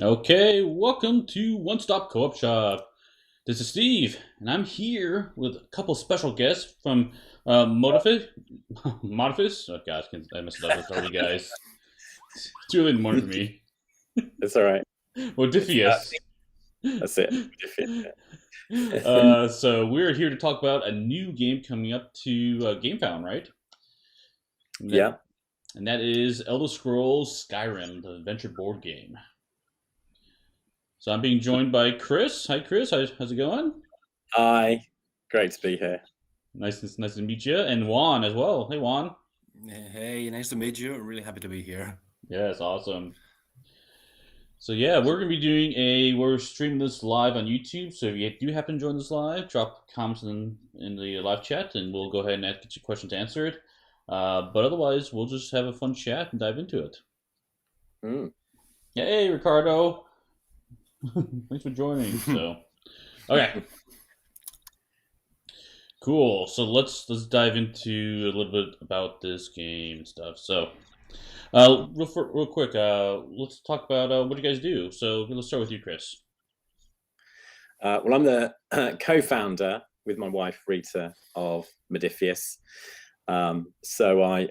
Okay, welcome to One Stop Co-op Shop. This is Steve, and I'm here with a couple special guests from Modiphius. Modiphius? Oh gosh, I messed it up. Sorry, guys. It's too early in the morning for me. It's all right. It's Modiphius. that's it. So we're here to talk about a new game coming up to GameFound, right? And that, Yeah. and that is Elder Scrolls Skyrim, the adventure board game. So I'm being joined by Chris. Hi, Chris. How's it going? Hi. Great to be here. Nice to meet you, and Juan as well. Hey, Juan. Hey, nice to meet you. Really happy to be here. Yes, awesome. So yeah, we're streaming this live on YouTube. So if you do happen to join this live, drop comments in the live chat, and we'll go ahead and get your questions answered. But otherwise, we'll just have a fun chat and dive into it. Mm. Hey, Ricardo. Thanks for joining. So, okay, cool. So let's dive into a little bit about this game and stuff. So, real quick, let's talk about what you guys do. So let's start with you, Chris. Well, I'm the co-founder with my wife Rita of Modiphius. So I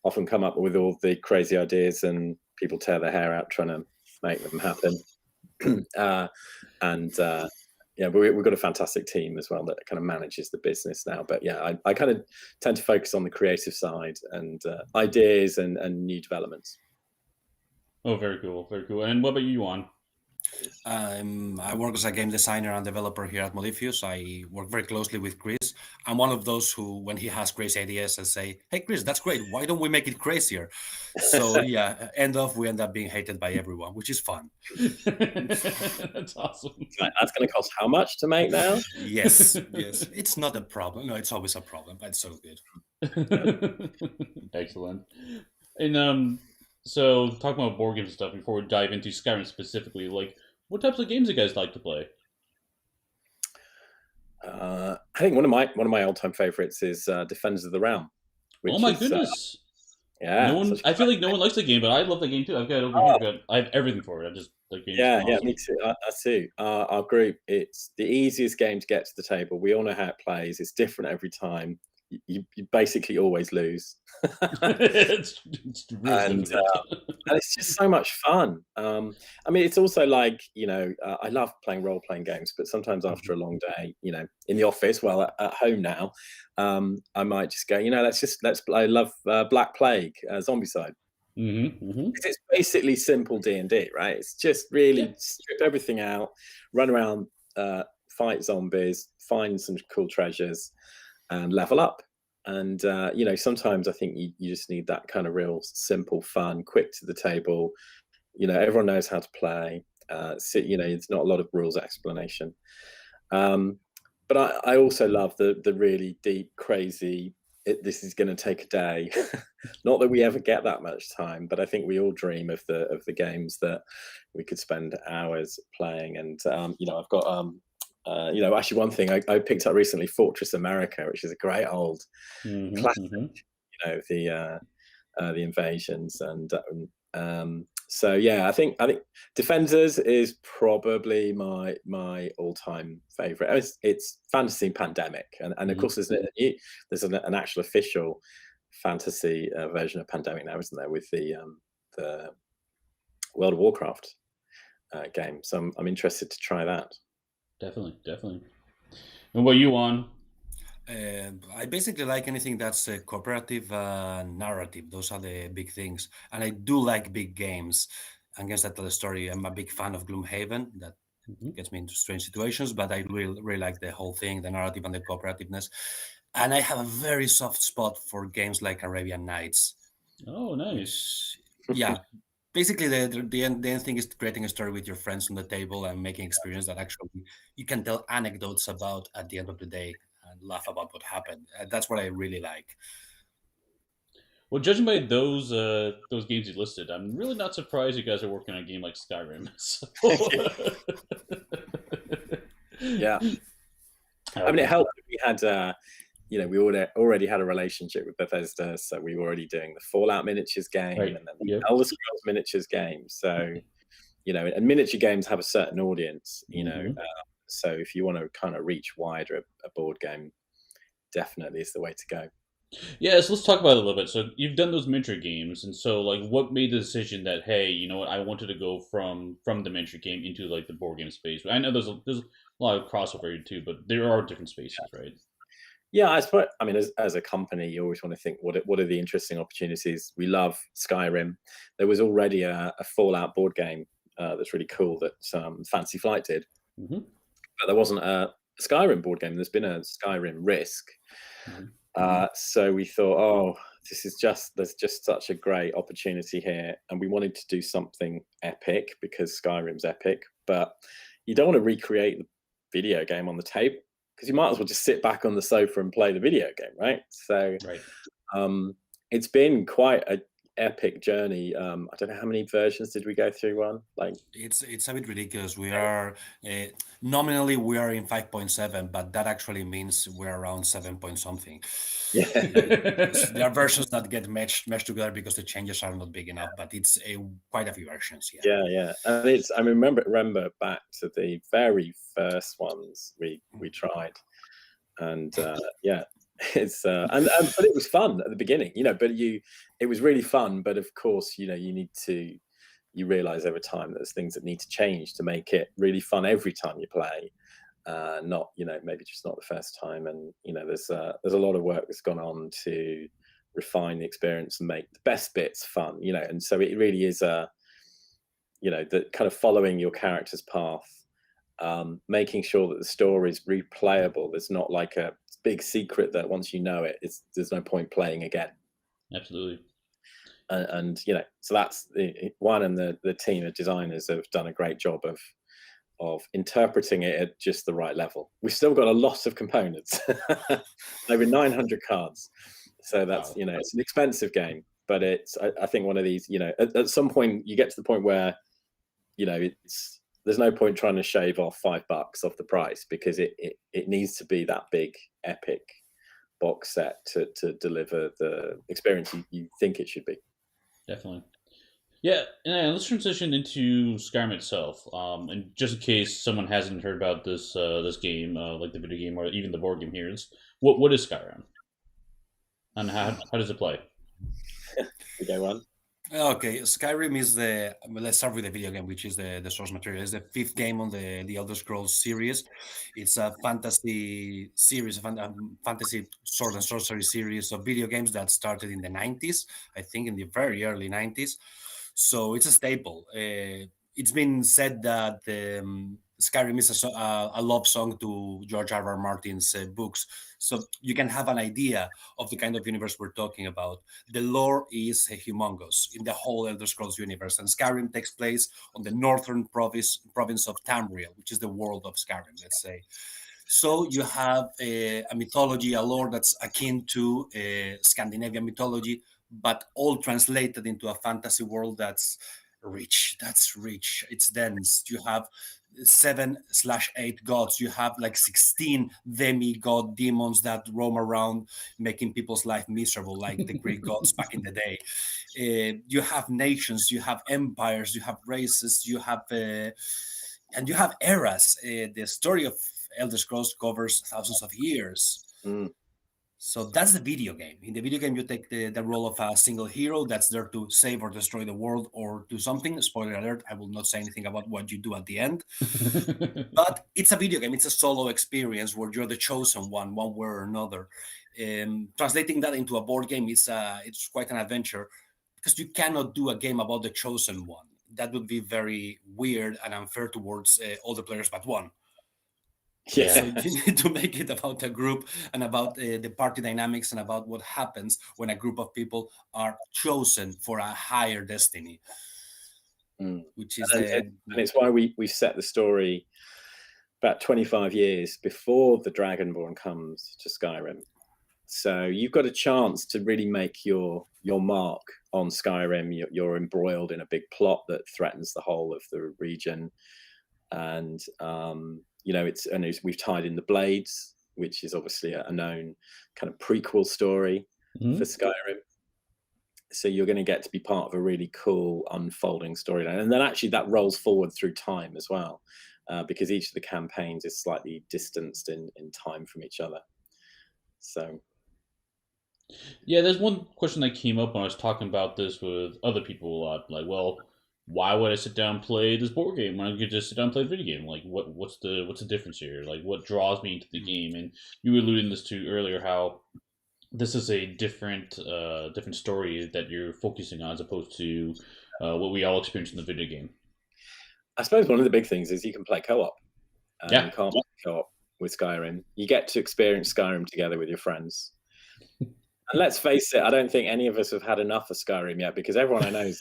often come up with all the crazy ideas, and people tear their hair out trying to make them happen. and yeah, we've got a fantastic team as well that kind of manages the business now. But yeah, I kind of tend to focus on the creative side and ideas and new developments. Oh, very cool, very cool. And what about you, Juan? I work as a game designer and developer here at Modiphius. I work very closely with Chris. I'm one of those who, when he has crazy ideas, I say, "Hey, Chris, that's great. Why don't we make it crazier?" So yeah, we end up being hated by everyone, which is fun. That's awesome. That's going to cost how much to make now? Yes, yes, it's not a problem. No, it's always a problem, but it's so good. Excellent. And so talking about board games and stuff before we dive into Skyrim specifically, like what types of games do you guys like to play? I think one of my all-time favorites is Defenders of the Realm, Oh which my is goodness! No yeah, one. such a I feel classic. like no one likes the game, but I love the game too. I've got it over here. Oh, I have everything for it. I just the game's yeah, me awesome. too. Us too. Our group, it's the easiest game to get to the table. We all know how it plays. It's different every time. You basically always lose, It's really and difficult. and it's just so much fun. I mean, it's also like I love playing role-playing games, but sometimes after a long day, in the office, well, at home now, I might just go, let's. I love Black Plague, Zombicide. Mm-hmm. 'Cause it's basically simple D&D, right? It's just Yeah. really strip everything out, run around, fight zombies, find some cool treasures, and level up. And sometimes I think you just need that kind of real simple fun, quick to the table. Everyone knows how to play. It's not a lot of rules explanation. Um, but I also love the really deep, crazy. This is going to take a day. Not that we ever get that much time, but I think we all dream of the games that we could spend hours playing. And I've got actually one thing I picked up recently, Fortress America, which is a great old Mm-hmm. classic. Mm-hmm. The invasions and so yeah, I think Defenders is probably my all-time favorite. It's fantasy pandemic, and of Mm-hmm. course there's an actual official fantasy version of Pandemic now, isn't there, with the World of Warcraft game. So I'm interested to try that. Definitely, definitely. And what you Juan? I basically like anything that's a cooperative narrative. Those are the big things, and I do like big games and games that tell a story. I'm a big fan of Gloomhaven. That Mm-hmm. gets me into strange situations, but I really like the whole thing, the narrative and the cooperativeness. And I have a very soft spot for games like Arabian Nights, Oh, nice. which, yeah, basically the end thing is creating a story with your friends on the table and making experience that actually you can tell anecdotes about at the end of the day and laugh about what happened. That's what I really like. Well, judging by those games you listed, I'm really not surprised you guys are working on a game like Skyrim. So, Yeah, I mean, it okay, helped that we had we already had a relationship with Bethesda, so we were already doing the Fallout miniatures game right? and then the Yep. Elder Scrolls miniatures game. So and miniature games have a certain audience, Mhm. so if you want to kind of reach wider, a board game definitely is the way to go. Yeah, so let's talk about it a little bit. So you've done those miniature games, and so like, what made the decision that, hey, you know what, I wanted to go from the miniature game into like the board game space? I know there's a lot of crossover here too, but there are different spaces, right? Yeah, I suppose. I mean, as a company, you always want to think, what are the interesting opportunities? We love Skyrim. There was already a Fallout board game that's really cool that Fancy Flight did, Hmm. but there wasn't a Skyrim board game. There's been a Skyrim Risk. Hmm. So we thought, oh, there's just such a great opportunity here, and we wanted to do something epic because Skyrim's epic, but you don't want to recreate the video game on the table because you might as well just sit back on the sofa and play the video game, right? So Right. it's been quite a epic journey. I don't know how many versions did we go through. One like It's a bit ridiculous. We are nominally we are in 5.7, but that actually means we're around 7 point something. yeah. There are versions that get meshed together because the changes are not big enough, but it's quite a few versions. Yeah. Yeah, and I remember back to the very first ones we tried, and yeah, it's and but it was fun at the beginning, but it was really fun, but of course, you realize over time that there's things that need to change to make it really fun every time you play, not maybe just not the first time, and there's a lot of work that's gone on to refine the experience and make the best bits fun, and so it really is that kind of following your character's path, making sure that the story is replayable. There's not like a big secret that once you know it, there's no point playing again. Absolutely. And so that's one, and the team of designers have done a great job of interpreting it at just the right level. We've still got a lot of components, over 900 cards. So that's Wow. it's an expensive game, but it's I think one of these at some point you get to the point where there's no point trying to shave off $5 off the price, because it needs to be that big epic box set to deliver the experience you think it should be. Definitely. Yeah, and let's transition into Skyrim itself. And just in case someone hasn't heard about this game, like the video game or even the board game here, is what is Skyrim, and how does it play? You go on. Okay, Skyrim is let's start with the video game, which is the source material. It's the fifth game on the Elder Scrolls series. It's a fantasy series, fantasy sword and sorcery series of video games that started in the 90s, I think in the very early 90s. So it's a staple. It's been said that Skyrim is a love song to George R.R. Martin's books. So you can have an idea of the kind of universe we're talking about. The lore is humongous in the whole Elder Scrolls universe, and Skyrim takes place on the northern province of Tamriel, which is the world of Skyrim, let's say. So you have a mythology, a lore that's akin to Scandinavian mythology, but all translated into a fantasy world that's rich. That's rich. It's dense. You have 7/8 gods. You have like 16 demigod demons that roam around making people's life miserable, like the Greek gods back in the day. You have nations, you have empires, you have races, and you have eras. The story of Elder Scrolls covers thousands of years. So that's the video game. In the video game, you take the role of a single hero that's there to save or destroy the world or do something. Spoiler alert, I will not say anything about what you do at the end. But it's a video game. It's a solo experience where you're the chosen one way or another. Translating that into a board game it's quite an adventure, because you cannot do a game about the chosen one. That would be very weird and unfair towards all the players but one. Yeah. So you need to make it about a group and about the party dynamics and about what happens when a group of people are chosen for a higher destiny, which is and it's why we set the story about 25 years before the Dragonborn comes to Skyrim. So you've got a chance to really make your mark on Skyrim. You're embroiled in a big plot that threatens the whole of the region, and we've tied in the Blades, which is obviously a known kind of prequel story for Skyrim. So you're going to get to be part of a really cool unfolding storyline, and then actually that rolls forward through time as well, because each of the campaigns is slightly distanced in time from each other. So Yeah, there's one question that came up when I was talking about this with other people a lot. Like, well, why would I sit down and play this board game when I could just sit down and play a video game? Like, what's the difference here? Like, what draws me into the game? And you were alluding this to earlier, how this is a different story that you're focusing on as opposed to what we all experience in the video game. I suppose one of the big things is you can play co-op. Yeah. You can't play co-op with Skyrim. You get to experience Skyrim together with your friends. And let's face it, I don't think any of us have had enough of Skyrim yet, because everyone I know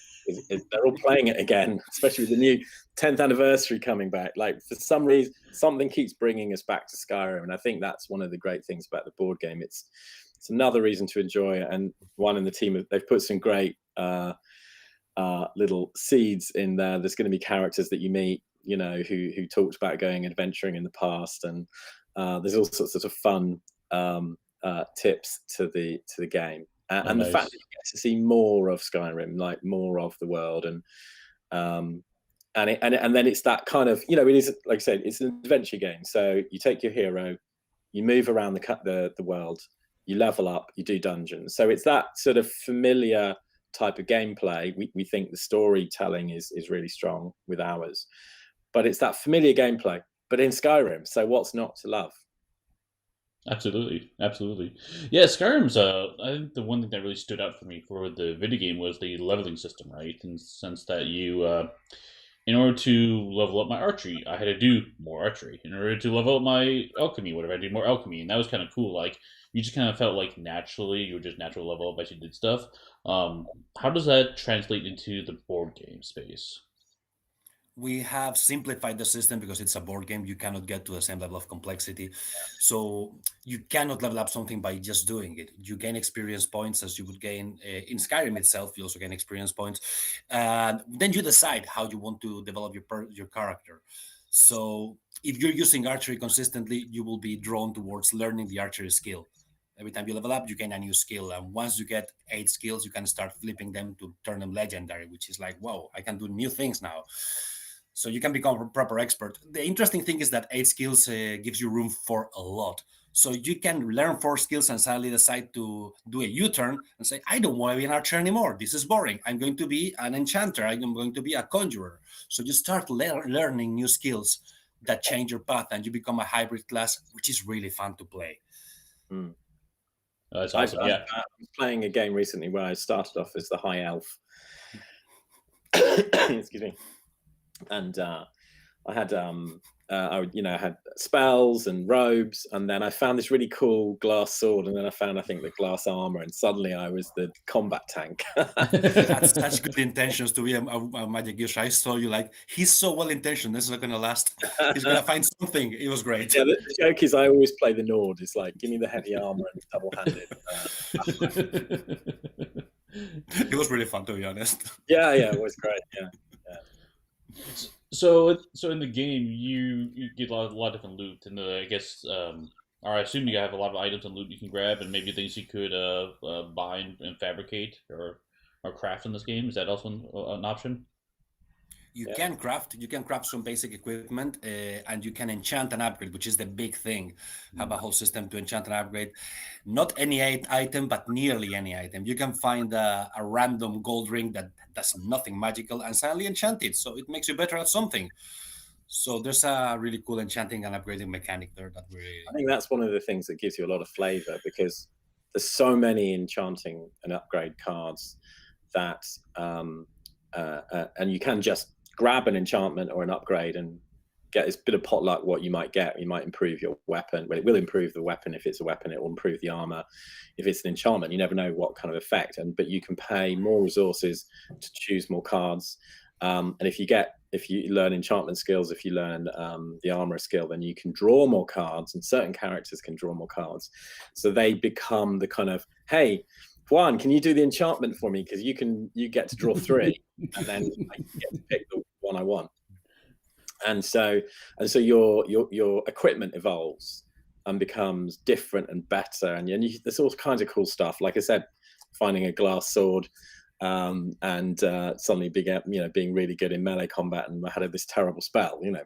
they're all playing it again, especially with the new 10th anniversary coming back. Like, for some reason, something keeps bringing us back to Skyrim, and I think that's one of the great things about the board game. It's another reason to enjoy it, and one in the team, they've put some great little seeds in there. There's going to be characters that you meet, you know, who talked about going adventuring in the past, and there's all sorts of fun tips to the game, and nice. The fact that you get to see more of Skyrim, like more of the world, and then it's that kind of, you know, it is, like I said, it's an adventure game. So you take your hero, you move around the world, you level up, you do dungeons. So it's that sort of familiar type of gameplay. We think the storytelling is really strong with ours, but it's that familiar gameplay, but in Skyrim. So what's not to love? Absolutely. Yeah, Skyrim's I think the one thing that really stood out for me for the video game was the leveling system, right? In the sense that you, in order to level up my archery, I had to do more archery. In order to level up my alchemy, whatever, I did more alchemy, and that was kind of cool. Like, you just kind of felt like naturally you would just natural level up as you did stuff. How does that translate into the board game space? We have simplified the system because it's a board game. You cannot get to the same level of complexity. So you cannot level up something by just doing it. You gain experience points as you would gain in Skyrim itself. You also gain experience points. And then you decide how you want to develop your character. So if you're using archery consistently, you will be drawn towards learning the archery skill. Every time you level up, you gain a new skill. And once you get 8 skills, you can start flipping them to turn them legendary, which is like, wow, I can do new things now. So you can become a proper expert. The interesting thing is that 8 skills gives you room for a lot. So you can learn 4 skills and suddenly decide to do a U-turn and say, I don't want to be an archer anymore. This is boring. I'm going to be an enchanter. I'm going to be a conjurer. So you start learning new skills that change your path, and you become a hybrid class, which is really fun to play. That's awesome. I was playing a game recently where I started off as the high elf. Excuse me. And I had I had spells and robes, and then I found this really cool glass sword, and then I found, I think, the glass armor, and suddenly I was the combat tank. That's such good intentions to be a magic user. I saw you like, he's so well intentioned, this is not gonna last. He's gonna find something. It was great. Yeah, the joke is I always play the Nord. It's like, give me the heavy armor and double-handed. It was really fun, to be honest. Yeah, it was great. Yeah. So in the game, you get a lot of different loot, and I guess, or I assume you have a lot of items and loot you can grab, and maybe things you could buy and fabricate or craft in this game. Is that also an option? You can craft some basic equipment, and you can enchant and upgrade, which is the big thing. Have a whole system to enchant and upgrade. Not any item, but nearly any item. You can find a random gold ring that does nothing magical and suddenly enchant it, so it makes you better at something. So there's a really cool enchanting and upgrading mechanic there that I think that's one of the things that gives you a lot of flavor, because there's so many enchanting and upgrade cards that and you can just grab an enchantment or an upgrade and get this bit of potluck. What you might get, you might improve your weapon. Well, it will improve the weapon. If it's a weapon, it will improve the armor. If it's an enchantment, you never know what kind of effect. But you can pay more resources to choose more cards. And if you learn enchantment skills, if you learn the armor skill, then you can draw more cards, and certain characters can draw more cards. So they become the kind of, hey, Juan, can you do the enchantment for me? Because you get to draw 3, and then I get to pick the one I want. And so your equipment evolves and becomes different and better, and there's all kinds of cool stuff. Like I said, finding a glass sword and suddenly being really good in melee combat, and I had this terrible spell, and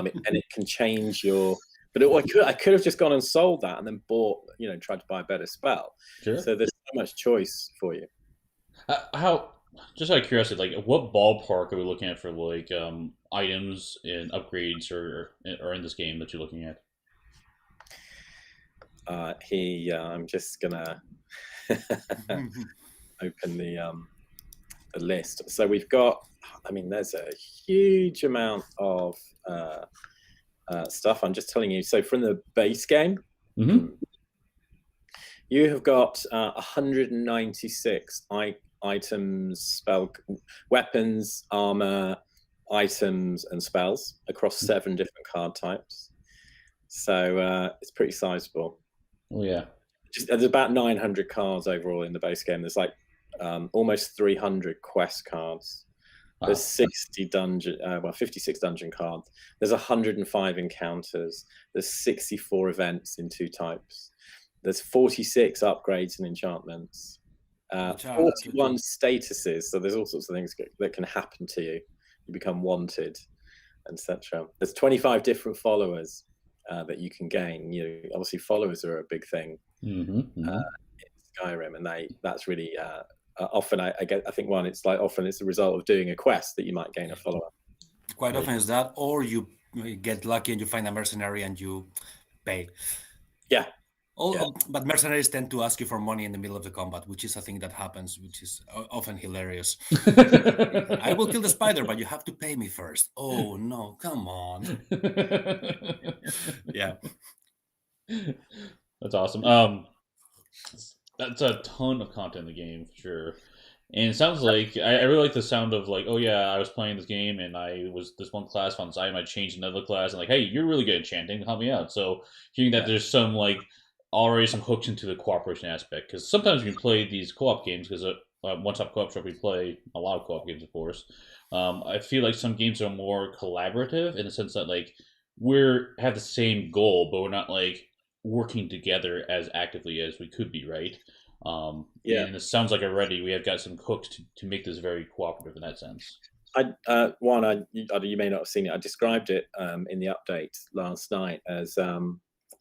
it can change your. But I could have just gone and sold that and then bought, tried to buy a better spell. Sure. So there's so much choice for you. How? Just out of curiosity, like, what ballpark are we looking at for like items and upgrades, or in this game that you're looking at? I'm just gonna open the list. So we've got, there's a huge amount of stuff. I'm just telling you. So from the base game, you have got 196 items, spell, weapons, armor, items, and spells across 7 different card types. So it's pretty sizable. Oh yeah. There's about 900 cards overall in the base game. There's like almost 300 quest cards. Wow. There's 56 dungeon cards. There's 105 encounters. There's 64 events in 2 types. There's 46 upgrades and enchantments. 41 statuses. So there's all sorts of things that can happen to you. You become wanted, etc. There's 25 different followers that you can gain. Obviously followers are a big thing in Skyrim, and that's really often I think it's the result of doing a quest that you might gain a follower. Quite often is that, or you get lucky and you find a mercenary and you pay. Yeah. But mercenaries tend to ask you for money in the middle of the combat, which is a thing that happens, which is often hilarious. I will kill the spider, but you have to pay me first. Oh no, come on. Yeah. That's awesome. That's a ton of content in the game, for sure. And it sounds like I really like the sound of like, oh yeah, I was playing this game and I was this one class found this item, I changed another class, and like, hey, you're really good at chanting, help me out. So hearing that there's some like already some hooks into the cooperation aspect, because sometimes we can play these co-op games, because One Stop Co-op Shop, we play a lot of co-op games, of course. I feel like some games are more collaborative in the sense that like have the same goal, but we're not like working together as actively as we could be, right? And it sounds like already we have got some hooks to make this very cooperative in that sense. You may not have seen it. I described it in the update last night as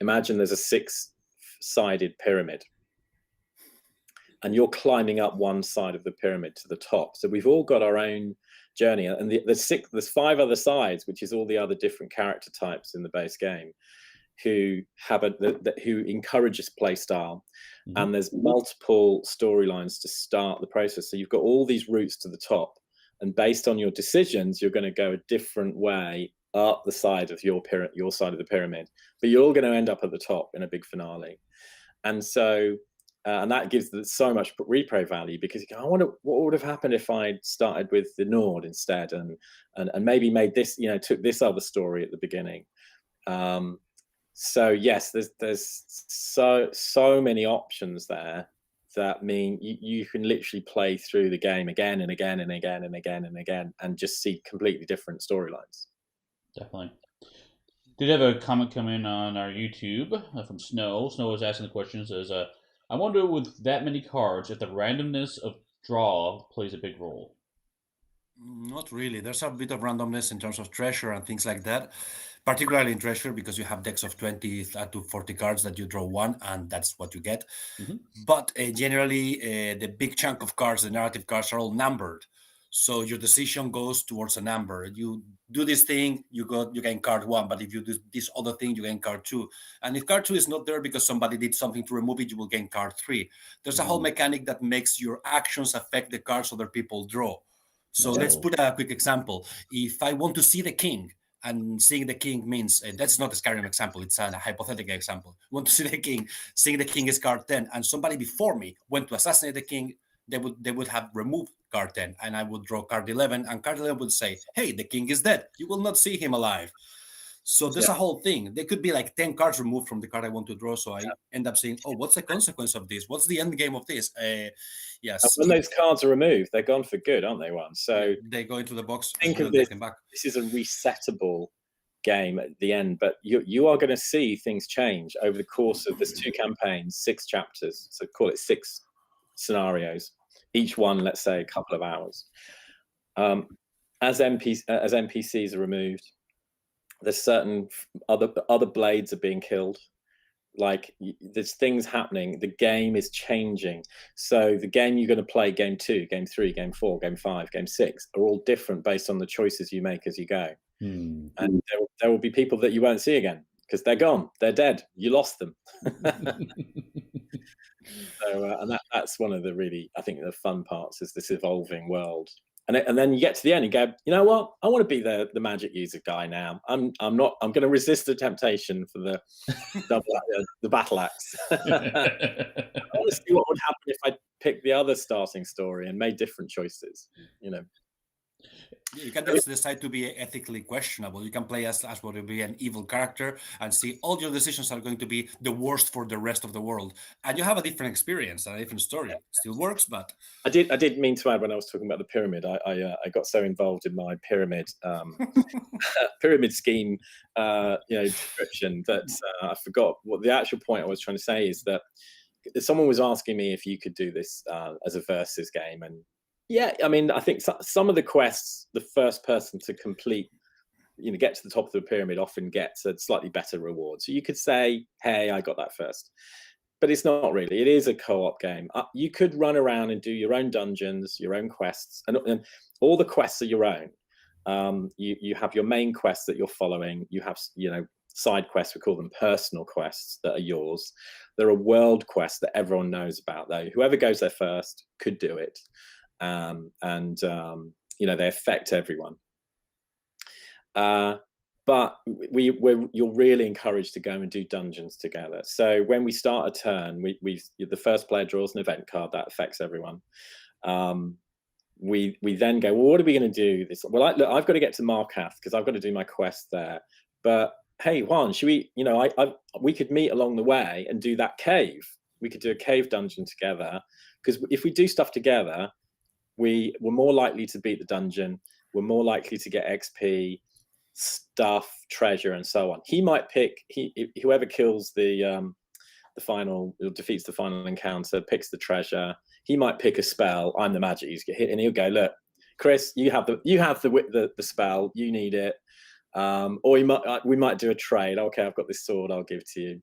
imagine there's a 6-sided pyramid, and you're climbing up one side of the pyramid to the top. So we've all got our own journey, and there's 5 other sides, which is all the other different character types in the base game, who encourages play style. And there's multiple storylines to start the process. So you've got all these routes to the top, and based on your decisions, you're going to go a different way up the side of your side of the pyramid, but you're all going to end up at the top in a big finale. And so and that gives so much replay value, because you go, I wonder what would have happened if I'd started with the Nord instead, and maybe made this, took this other story at the beginning. So yes, there's so many options there that mean you can literally play through the game again and again and again and again and again and just see completely different storylines. Definitely. Did have a comment come in on our YouTube from Snow. Snow was asking the question, says, I wonder with that many cards if the randomness of draw plays a big role. Not really. There's a bit of randomness in terms of treasure and things like that, particularly in treasure, because you have decks of 20 to 40 cards that you draw one, and that's what you get. But generally, the big chunk of cards, the narrative cards, are all numbered. So your decision goes towards a number. You do this thing, you gain card 1, but if you do this other thing, you gain card 2. And if card 2 is not there because somebody did something to remove it, you will gain card 3. There's a whole mechanic that makes your actions affect the cards other people draw. So let's put a quick example. If I want to see the king, and seeing the king means, that's not a Skyrim example, it's a hypothetical example. I want to see the king, seeing the king is card 10, and somebody before me went to assassinate the king, they would have removed card 10, and I would draw card 11, and card 11 would say, hey, the king is dead. You will not see him alive. So there's a whole thing. There could be like 10 cards removed from the card I want to draw, so I end up saying, oh, what's the consequence of this? What's the end game of this? Yes. And when those cards are removed, they're gone for good, aren't they, Juan? So they go into the box. Think of this. This is a resettable game at the end, but you are going to see things change over the course of this 2 campaigns, 6 chapters. So call it 6 scenarios. each one, let's say, a couple of hours. As NPCs are removed, there's certain other blades are being killed. Like, there's things happening. The game is changing. So the game you're going to play, game 2, game 3, game 4, game 5, game 6, are all different based on the choices you make as you go. And there will be people that you won't see again because they're gone. They're dead. You lost them. So, and that's one of the really, I think, the fun parts is this evolving world. And then you get to the end and go, you know what? I want to be the magic user guy now. I'm going to resist the temptation for the the battle axe. I want to see what would happen if I picked the other starting story and made different choices. You know. You can just decide to be ethically questionable. You can play as what would be an evil character and see all your decisions are going to be the worst for the rest of the world. And you have a different experience and a different story. Still works, but... I did mean to add, when I was talking about the pyramid, I got so involved in my pyramid pyramid scheme description that I forgot what the actual point I was trying to say is that someone was asking me if you could do this as a versus game, and yeah, I mean, I think some of the quests, the first person to complete, get to the top of the pyramid often gets a slightly better reward. So you could say, hey, I got that first. But it's not really. It is a co-op game. You could run around and do your own dungeons, your own quests, and all the quests are your own. You have your main quests that you're following. You have, side quests, we call them personal quests, that are yours. There are world quests that everyone knows about, though. Whoever goes there first could do it. They affect everyone. But you're really encouraged to go and do dungeons together. So when we start a turn, the first player draws an event card that affects everyone. We then go, well, what are we going to do? Well, I've got to get to Markath because I've got to do my quest there. But hey, Juan, should we? We could meet along the way and do that cave. We could do a cave dungeon together, because if we do stuff together, we're more likely to beat the dungeon. We're more likely to get XP, stuff, treasure, and so on. He might pick whoever kills the final, defeats the final encounter, picks the treasure. He might pick a spell. I'm the magic user, and he'll go, look, Chris, you have the spell. You need it. Or we might do a trade. Okay, I've got this sword. I'll give to you.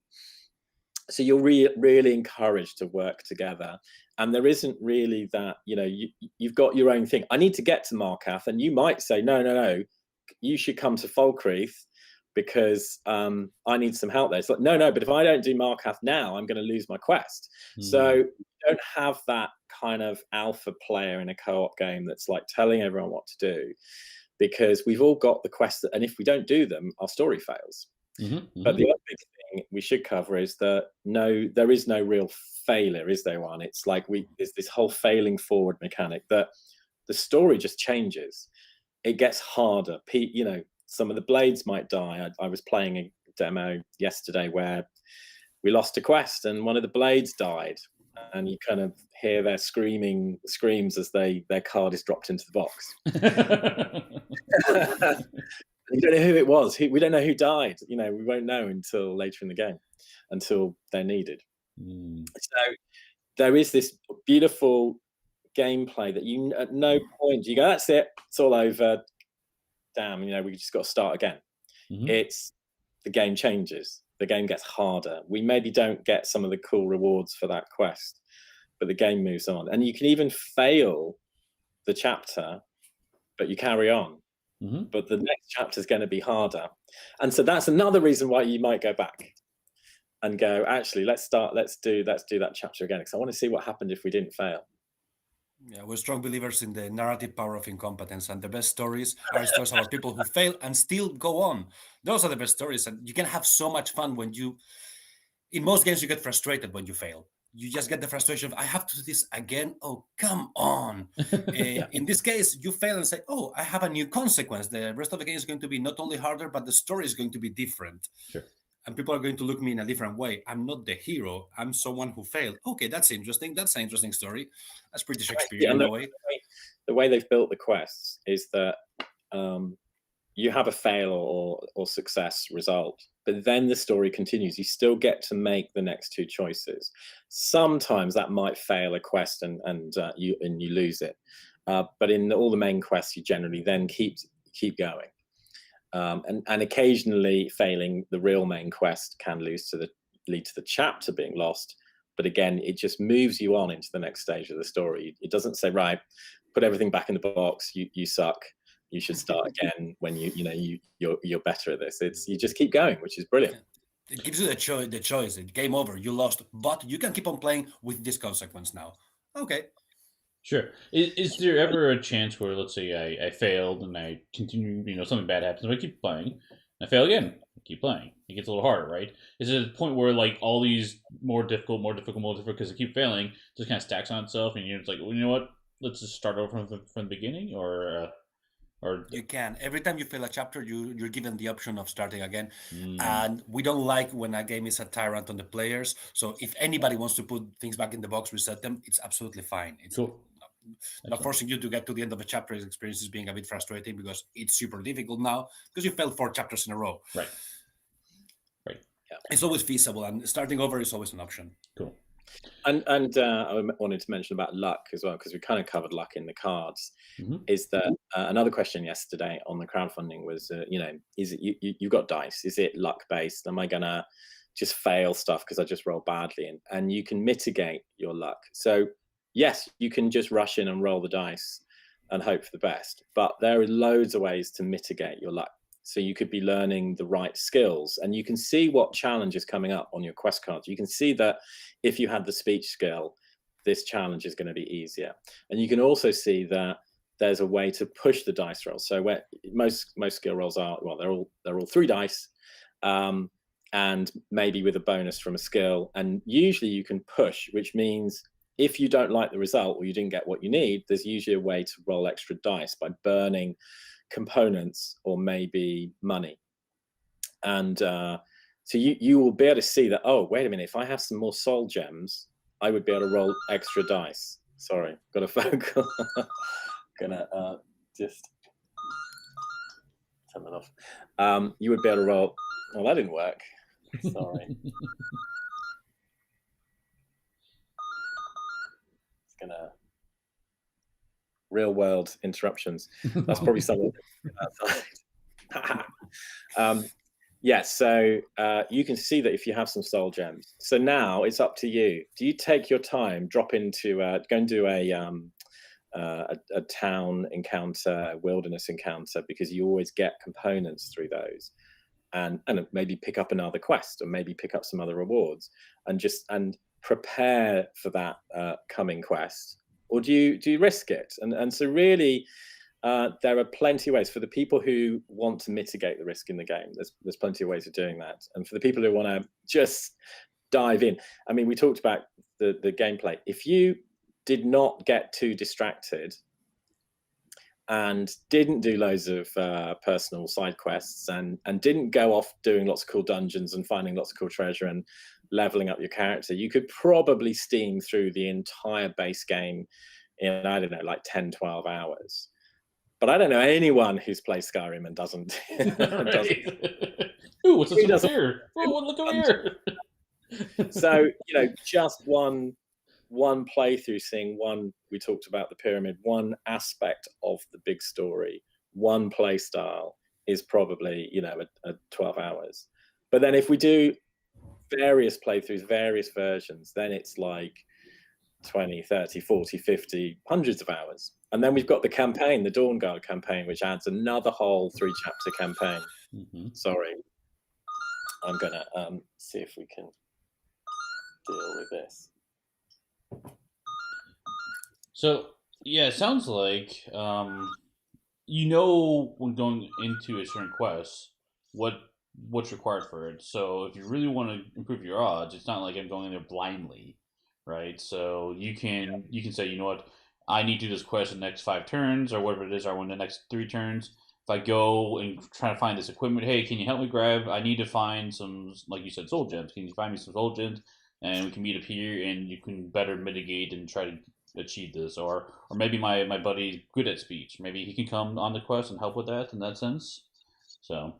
So you're really encouraged to work together. And there isn't really that, you've got your own thing. I need to get to Markath, and you might say, no, you should come to Falkreath because I need some help there. It's like, no, but if I don't do Markath now, I'm going to lose my quest. So you don't have that kind of alpha player in a co-op game that's like telling everyone what to do, because we've all got the quests, and if we don't do them, our story fails. But the other big thing we should cover is that there is no real failure, is there one? It's like there's this whole failing forward mechanic that the story just changes. It gets harder. Some of the blades might die. I was playing a demo yesterday where we lost a quest and one of the blades died, and you kind of hear their screams as their card is dropped into the box. You don't know who it was. We don't know who died. We won't know until later in the game, until they're needed. So there is this beautiful gameplay that you, at no point you go, that's it, it's all over. Damn, we just got to start again. It's the game changes. The game gets harder. We maybe don't get some of the cool rewards for that quest, but the game moves on. And you can even fail the chapter, but you carry on. But the next chapter is going to be harder. And so that's another reason why you might go back and go, actually, let's do that chapter again, because I want to see what happened if we didn't fail. Yeah, we're strong believers in the narrative power of incompetence, and the best stories are stories about people who fail and still go on. Those are the best stories, and you can have so much fun when in most games, you get frustrated when you fail. You just get the frustration of, I have to do this again. Oh, come on. In this case, you fail and say, oh, I have a new consequence. The rest of the game is going to be not only harder, but the story is going to be different. Sure. And people are going to look at me in a different way. I'm not the hero. I'm someone who failed. Okay, that's interesting. That's an interesting story. That's pretty Shakespearean in a way. The way they've built the quests is that you have a fail or success result, but then the story continues. You still get to make the next two choices. Sometimes that might fail a quest and you lose it, but in all the main quests, you generally then keep going. And occasionally failing the real main quest can lead to the chapter being lost. But again, it just moves you on into the next stage of the story. It doesn't say, right, put everything back in the box. You suck. You should start again when you're better at this. You just keep going, which is brilliant. It gives you the choice. Game over. You lost, but you can keep on playing with this consequence now. Okay. Sure. Is there ever a chance where, let's say, I failed and I continue, something bad happens, but I keep playing, I fail again, I keep playing. It gets a little harder, right? Is it a point where, like, all these more difficult, because I keep failing, just kind of stacks on itself, and you're just like, well, you know what? Let's just start over from the beginning, or you can. Every time you fail a chapter, you're given the option of starting again. And we don't like when a game is a tyrant on the players. So if anybody wants to put things back in the box, reset them, it's absolutely fine. It's cool. Not forcing you to get to the end of a chapter experience is being a bit frustrating because it's super difficult now because you failed 4 chapters in a row. Right. Yeah. It's always feasible, and starting over is always an option. Cool. And I wanted to mention about luck as well, because we kind of covered luck in the cards. Is that another question yesterday on the crowdfunding was, is it you've got dice? Is it luck based? Am I gonna just fail stuff because I just roll badly? And you can mitigate your luck. So yes, you can just rush in and roll the dice and hope for the best, but there are loads of ways to mitigate your luck. So you could be learning the right skills, and you can see what challenge is coming up on your quest cards. You can see that if you had the speech skill, this challenge is going to be easier. And you can also see that there's a way to push the dice roll. So where most skill rolls are, well, they're all 3 dice, and maybe with a bonus from a skill. And usually you can push, which means if you don't like the result or you didn't get what you need, there's usually a way to roll extra dice by burning components or maybe money. And so you will be able to see that, oh, wait a minute, if I have some more soul gems, I would be able to roll extra dice. Sorry, got a phone call. Gonna just turn that off. You would be able to roll. Oh, that didn't work. Sorry. It's gonna real world interruptions. That's probably something outside. So you can see that if you have some soul gems. So now it's up to you. Do you take your time, drop into go and do a town encounter, a wilderness encounter, because you always get components through those, and maybe pick up another quest, or maybe pick up some other rewards, and prepare for that coming quest? Or do you risk it? And so really, there are plenty of ways for the people who want to mitigate the risk in the game. There's plenty of ways of doing that. And for the people who want to just dive in, I mean, we talked about the gameplay. If you did not get too distracted and didn't do loads of personal side quests and didn't go off doing lots of cool dungeons and finding lots of cool treasure and leveling up your character, you could probably steam through the entire base game in, I don't know, like 10, 12 hours. But I don't know anyone who's played Skyrim and doesn't. Ooh, what's this over here? Oh, look over here. So, just one playthrough, seeing we talked about the pyramid, one aspect of the big story, one play style is probably, a 12 hours. But then if we do various playthroughs, various versions, then it's like 20, 30, 40, 50, hundreds of hours. And then we've got the campaign, the Dawnguard campaign, which adds another whole 3-chapter campaign. Sorry. I'm going to see if we can deal with this. So, yeah, it sounds like, when going into a certain quest, what's required for it. So if you really want to improve your odds, it's not like I'm going in there blindly, right? So you can say, you know what, I need to do this quest in the next 5 turns, or whatever it is, or in the next 3 turns. If I go and try to find this equipment, hey, can you help me grab? I need to find some, like you said, soul gems. Can you find me some soul gems? And we can meet up here, and you can better mitigate and try to achieve this. Or maybe my buddy's good at speech. Maybe he can come on the quest and help with that in that sense. So,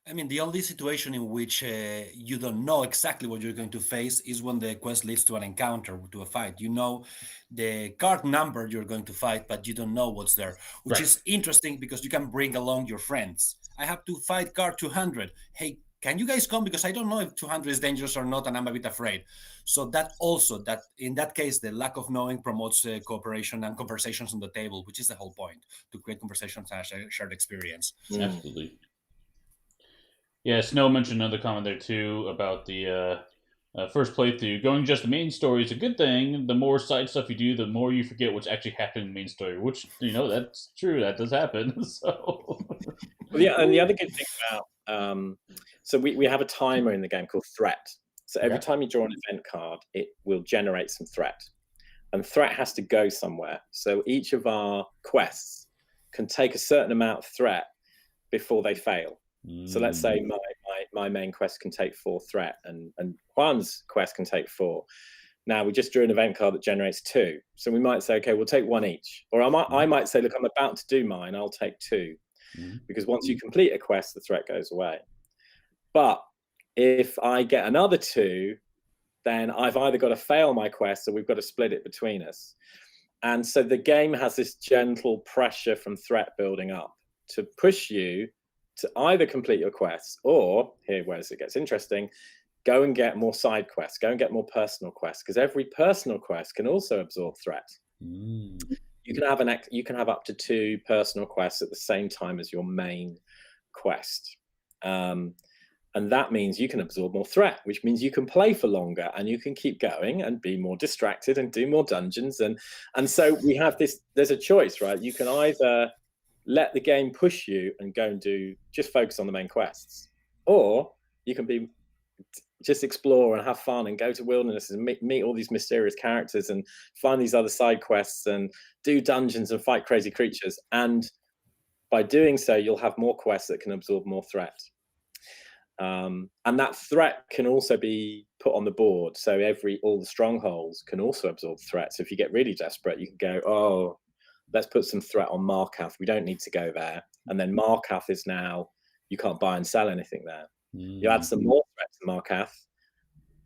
I mean, the only situation in which you don't know exactly what you're going to face is when the quest leads to an encounter, to a fight. You know the card number you're going to fight, but you don't know what's there, which right. is interesting because you can bring along your friends. I have to fight card 200. Hey, can you guys come? Because I don't know if 200 is dangerous or not, and I'm a bit afraid. So that also, that in that case, the lack of knowing promotes cooperation and conversations on the table, which is the whole point, to create conversations and a shared experience. Absolutely. Yeah, Snow mentioned another comment there too about the first playthrough. Going just the main story is a good thing. The more side stuff you do, the more you forget what's actually happening in the main story. Which that's true. That does happen. So Well, yeah, and the other good thing about so we have a timer in the game called threat. So every time you draw an event card, it will generate some threat, and threat has to go somewhere. So each of our quests can take a certain amount of threat before they fail. So let's say my main quest can take 4 threat, and Juan's quest can take 4. Now we just drew an event card that generates 2. So we might say, okay, we'll take 1 each. Or I might say, look, I'm about to do mine, I'll take 2. Because once you complete a quest, the threat goes away. But if I get another 2, then I've either got to fail my quest or we've got to split it between us. And so the game has this gentle pressure from threat building up to push you to either complete your quests or, here where it gets interesting, go and get more side quests, go and get more personal quests, because every personal quest can also absorb threat. You can have up to 2 personal quests at the same time as your main quest. And that means you can absorb more threat, which means you can play for longer and you can keep going and be more distracted and do more dungeons. And so we have this, there's a choice, right? You can either let the game push you and go and just focus on the main quests, or you can just explore and have fun and go to wilderness and meet all these mysterious characters and find these other side quests and do dungeons and fight crazy creatures. And by doing so, you'll have more quests that can absorb more threat. And that threat can also be put on the board. So all the strongholds can also absorb threats. So if you get really desperate, you can go, oh, let's put some threat on Markath. We don't need to go there. And then Markath is now, you can't buy and sell anything there. You add some more threat to Markath,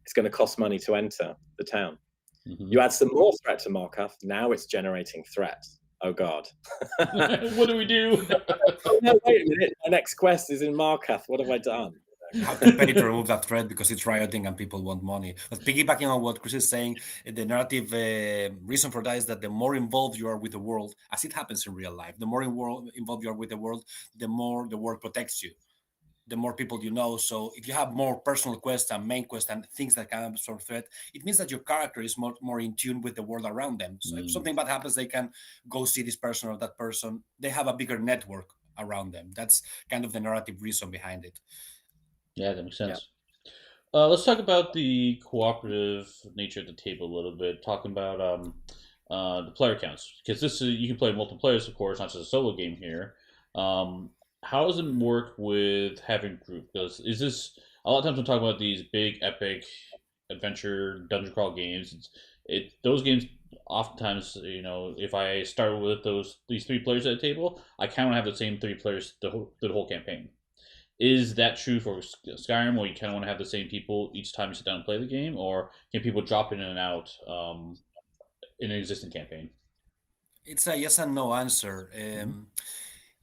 it's going to cost money to enter the town. You add some more threat to Markath, now it's generating threat. Oh God. What do we do? Oh, no, wait a minute. My next quest is in Markath. What have I done? You have to pay to remove that thread because it's rioting and people want money. But piggybacking on what Chris is saying, the narrative reason for that is that the more involved you are with the world, as it happens in real life, the more involved you are with the world, the more the world protects you, the more people you know. So if you have more personal quests and main quests and things that can absorb threat, it means that your character is more in tune with the world around them. So if something bad happens, they can go see this person or that person. They have a bigger network around them. That's kind of the narrative reason behind it. Yeah, that makes sense. Yeah. Let's talk about the cooperative nature of the table a little bit. Talking about the player counts, because you can play multiple players, of course, not just a solo game here. How does it work with having group? Because is this a lot of times when talking about these big epic adventure dungeon crawl games? Those games oftentimes, if I start with these 3 players at a table, I kind of have the same 3 players the whole campaign. Is that true for Skyrim, where you kind of want to have the same people each time you sit down and play the game, or can people drop in and out in an existing campaign? It's a yes and no answer.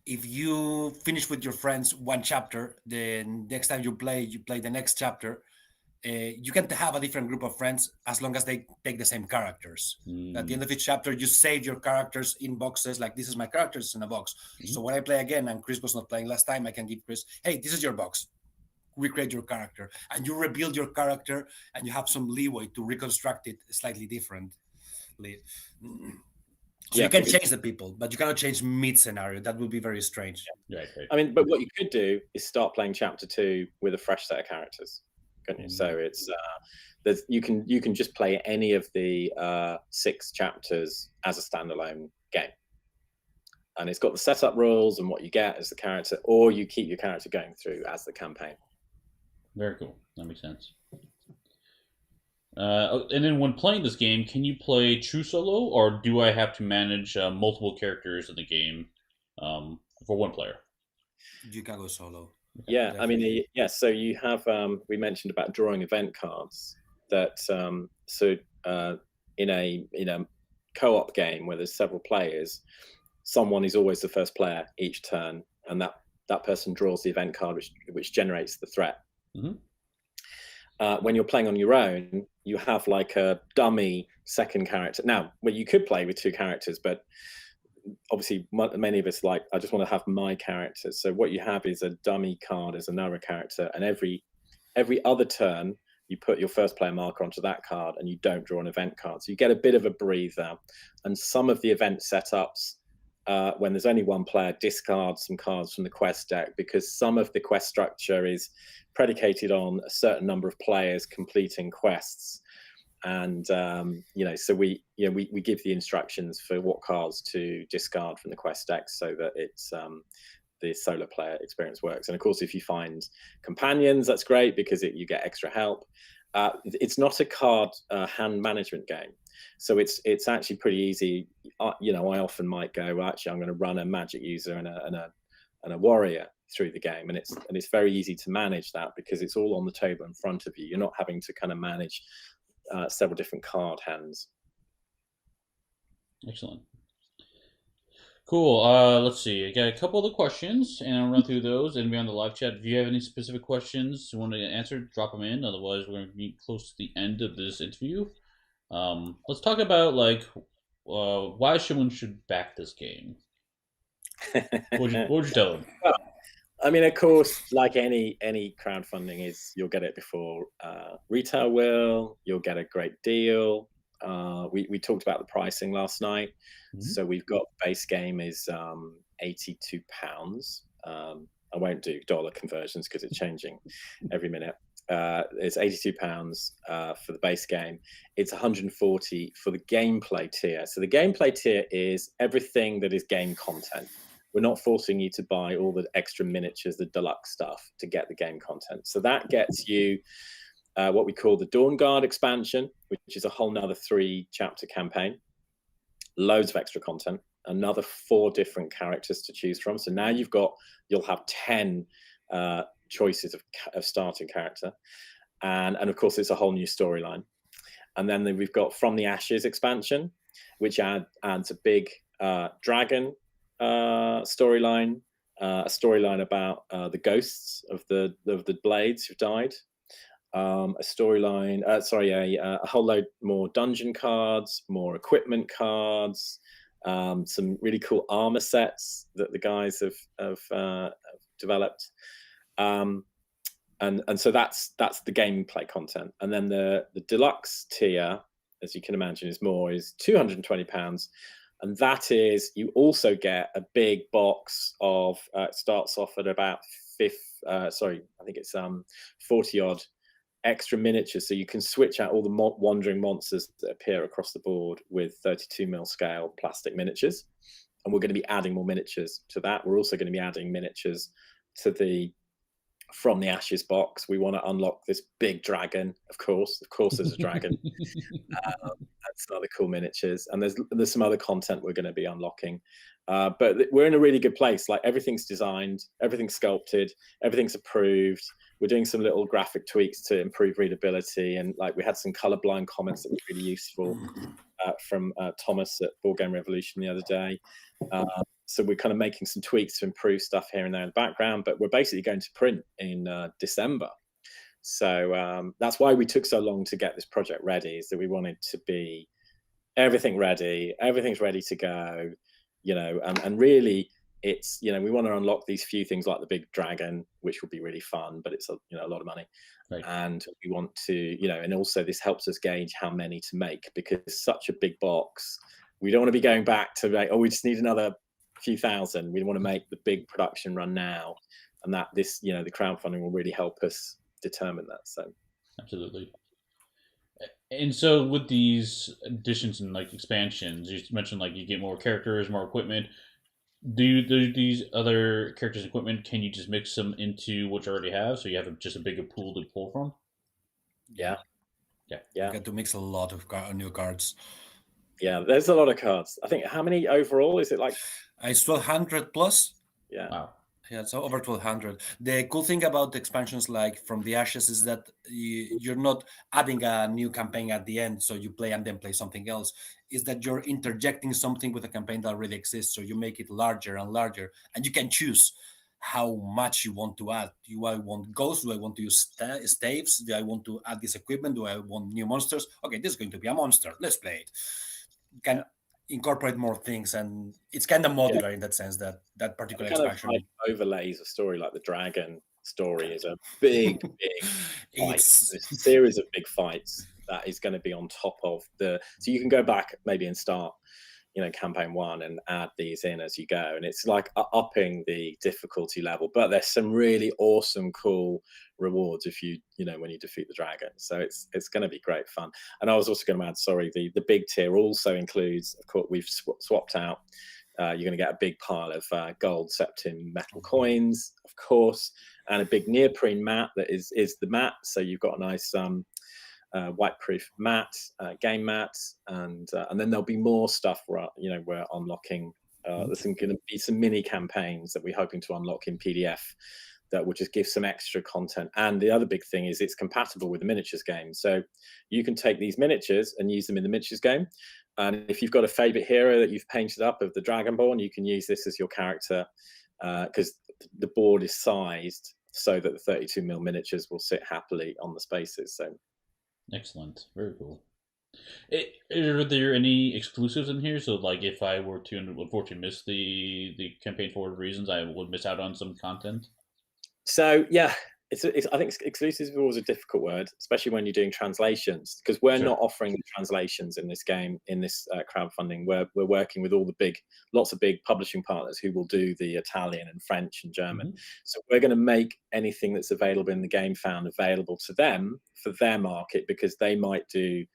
If you finish with your friends 1 chapter, then next time you play the next chapter. You can have a different group of friends as long as they take the same characters. At the end of each chapter, you save your characters in boxes, like this is my characters in a box. So when I play again and Chris was not playing last time, I can give Chris, hey, this is your box. Recreate your character. And you rebuild your character and you have some leeway to reconstruct it slightly differently. So you can change the people, but you cannot change mid-scenario. That would be very strange. Right. I mean, but what you could do is start playing chapter 2 with a fresh set of characters. So it's you can just play any of the 6 chapters as a standalone game, and it's got the setup rules and what you get as the character, or you keep your character going through as the campaign. Very cool. That makes sense. And then when playing this game, can you play true solo, or do I have to manage multiple characters in the game for 1 player? You can go solo. Yeah, Definitely. I mean, yes. So you have we mentioned about drawing event cards. That in a co-op game where there's several players, someone is always the first player each turn, and that person draws the event card, which generates the threat. When you're playing on your own, you have like a dummy second character. Now, well, you could play with two characters, but obviously many of us I just want to have my character. So what you have is a dummy card as another character, and every other turn you put your first player marker onto that card and you don't draw an event card. So you get a bit of a breather. And some of the event setups, when there's only one player, discard some cards from the quest deck, because some of the quest structure is predicated on a certain number of players completing quests. And so we give the instructions for what cards to discard from the quest deck so that it's the solo player experience works. And of course, if you find companions, that's great because you get extra help. It's not a card hand management game, so it's actually pretty easy. I often might go, well, actually, I'm going to run a magic user and a warrior through the game, and it's very easy to manage that because it's all on the table in front of you. You're not having to kind of manage several different card hands. Excellent. Cool. Let's see. I got a couple of the questions, and I'll run through those and be on the live chat. If you have any specific questions you want to answer, drop them in. Otherwise, we're going to be close to the end of this interview. Let's talk about why someone should back this game. What would you tell them? Well, I mean, of course, like any crowdfunding is, you'll get it before retail will. You'll get a great deal. We talked about the pricing last night. So we've got base game is £82. I won't do dollar conversions because it's changing every minute. It's £82 for the base game. It's £140 for the gameplay tier. So the gameplay tier is everything that is game content. We're not forcing you to buy all the extra miniatures, the deluxe stuff to get the game content. So that gets you what we call the Dawn Guard expansion, which is a whole nother 3-chapter campaign. Loads of extra content, another 4 different characters to choose from. So now you'll have 10 choices of starting character. And of course, it's a whole new storyline. And then we've got From the Ashes expansion, which adds a big dragon storyline, a storyline about the ghosts of the blades who've died. A storyline, a whole load more dungeon cards, more equipment cards, some really cool armor sets that the guys have developed, and so that's the gameplay content. And then the deluxe tier, as you can imagine, is £220, and that is, you also get a big box of it starts off at about 40 odd extra miniatures, so you can switch out all the wandering monsters that appear across the board with 32mm scale plastic miniatures. And we're going to be adding more miniatures to that. We're also going to be adding miniatures to the From the Ashes box. We want to unlock this big dragon, of course there's a dragon. That's other cool miniatures, and there's some other content we're going to be unlocking, but we're in a really good place. Like, everything's designed, everything's sculpted, everything's approved. We're doing some little graphic tweaks to improve readability, and we had some colorblind comments that were really useful from Thomas at Board Game Revolution the other day. So we're kind of making some tweaks to improve stuff here and there in the background, but we're basically going to print in December. So that's why we took so long to get this project ready, is that we wanted to be everything ready, everything's ready to go, and really it's, we want to unlock these few things like the big dragon, which will be really fun, but it's a lot of money. Right. And we want to, and also this helps us gauge how many to make, because it's such a big box. We don't want to be going back to we just need another few thousand. We want to make the big production run now, and that the crowdfunding will really help us determine that. So absolutely. And so with these additions and expansions, you mentioned you get more characters, more equipment. Do these other characters and equipment, can you just mix them into what you already have, so you have just a bigger pool to pull from? Yeah. You get to mix a lot of new cards. Yeah, there's a lot of cards. I think, how many overall is it? It's 1,200 plus. Yeah. Wow. Yeah, so over 1200. The cool thing about expansions like From the Ashes is that you're not adding a new campaign at the end, so you play and then play something else. Is that you're interjecting something with a campaign that already exists, so you make it larger and larger, and you can choose how much you want to add. Do I want ghosts? Do I want to use staves? Do I want to add this equipment? Do I want new monsters? Okay, this is going to be a monster. Let's play it. You can incorporate more things, and it's kind of Yeah, modular in that sense that that the particular kind of expansion. overlays a story like the dragon story is a big fight. It's This series of big fights that is going to be on top of the. So you can go back maybe and start, campaign 1 and add these in as you go, and it's like upping the difficulty level. But there's some really awesome, cool rewards if when you defeat the dragon. So it's going to be great fun. And I was also going to add, sorry, the big tier also includes, of course, we've swapped out. You're going to get a big pile of gold septim metal coins, of course, and a big neoprene mat that is the mat. So you've got a nice white-proof mat, game mat, and then there'll be more stuff we're unlocking. There's going to be some mini campaigns that we're hoping to unlock in PDF that will just give some extra content. And the other big thing is it's compatible with the miniatures game. So you can take these miniatures and use them in the miniatures game. And if you've got a favorite hero that you've painted up of the Dragonborn, you can use this as your character, because the board is sized so that the 32mm miniatures will sit happily on the spaces. So excellent, very cool. Are there any exclusives in here? So, like, if I were to unfortunately miss the campaign for reasons, I would miss out on some content. So yeah, I think exclusive is always a difficult word, especially when you're doing translations, because we're Sure. not offering translations in this game, in this crowdfunding. We're working with lots of big publishing partners who will do the Italian and French and German. So we're going to make anything that's available in the game found available to them for their market, because they might do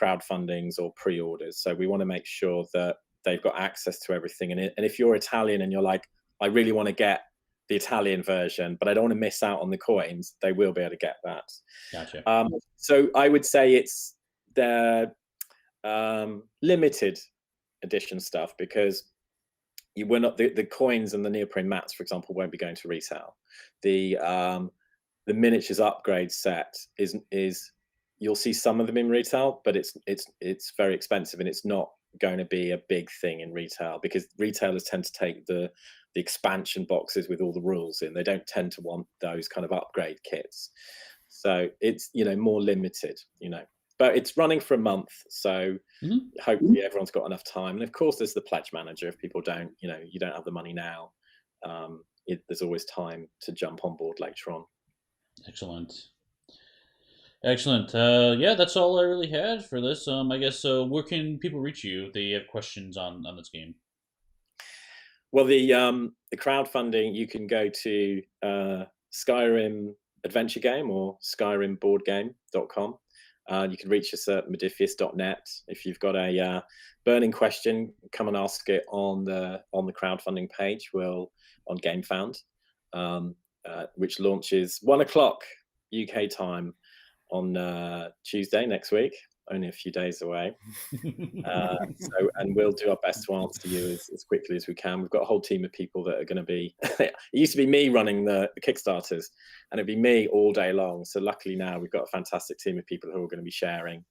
crowdfundings or pre-orders. So we want to make sure that they've got access to everything. And if you're Italian and you're like, I really want to get the Italian version, but I don't want to miss out on the coins, they will be able to get that. Gotcha. So I would say it's the limited edition stuff, because we're not the coins and the neoprene mats, for example, won't be going to retail. The miniatures upgrade set is you'll see some of them in retail, but it's very expensive, and it's not going to be a big thing in retail, because retailers tend to take the expansion boxes with all the rules in. They don't tend to want those kind of upgrade kits. So it's, more limited, but it's running for a month. So hopefully everyone's got enough time. And of course there's the pledge manager. If people don't, you don't have the money now, there's always time to jump on board later on. Excellent. Yeah, that's all I really had for this. I guess, where can people reach you if they have questions on this game? Well, the crowdfunding, you can go to Skyrim Adventure Game or SkyrimBoardGame.com. You can reach us at Modiphius.net. If you've got a burning question, come and ask it on the crowdfunding page. On GameFound, which launches 1:00 UK time on Tuesday next week. Only a few days away. And we'll do our best to answer you as quickly as we can. We've got a whole team of people that are going to be. It used to be me running the Kickstarters, and it'd be me all day long. So luckily now we've got a fantastic team of people who are going to be sharing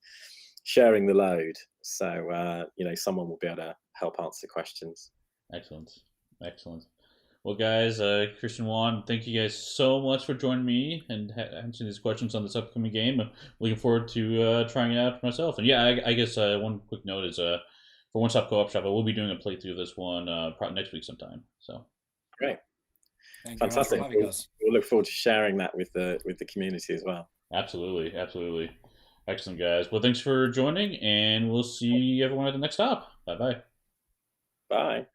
the load. So someone will be able to help answer questions. Excellent. Well, guys, Christian, Juan, thank you guys so much for joining me and answering these questions on this upcoming game. I'm looking forward to trying it out for myself. And yeah, I guess one quick note is for One Stop Co-op Shop, I will be doing a playthrough of this one probably next week sometime. So great, Thank fantastic. We'll look forward to sharing that with the community as well. Absolutely. Excellent, guys. Well, thanks for joining, and we'll see everyone at the next stop. Bye-bye. Bye.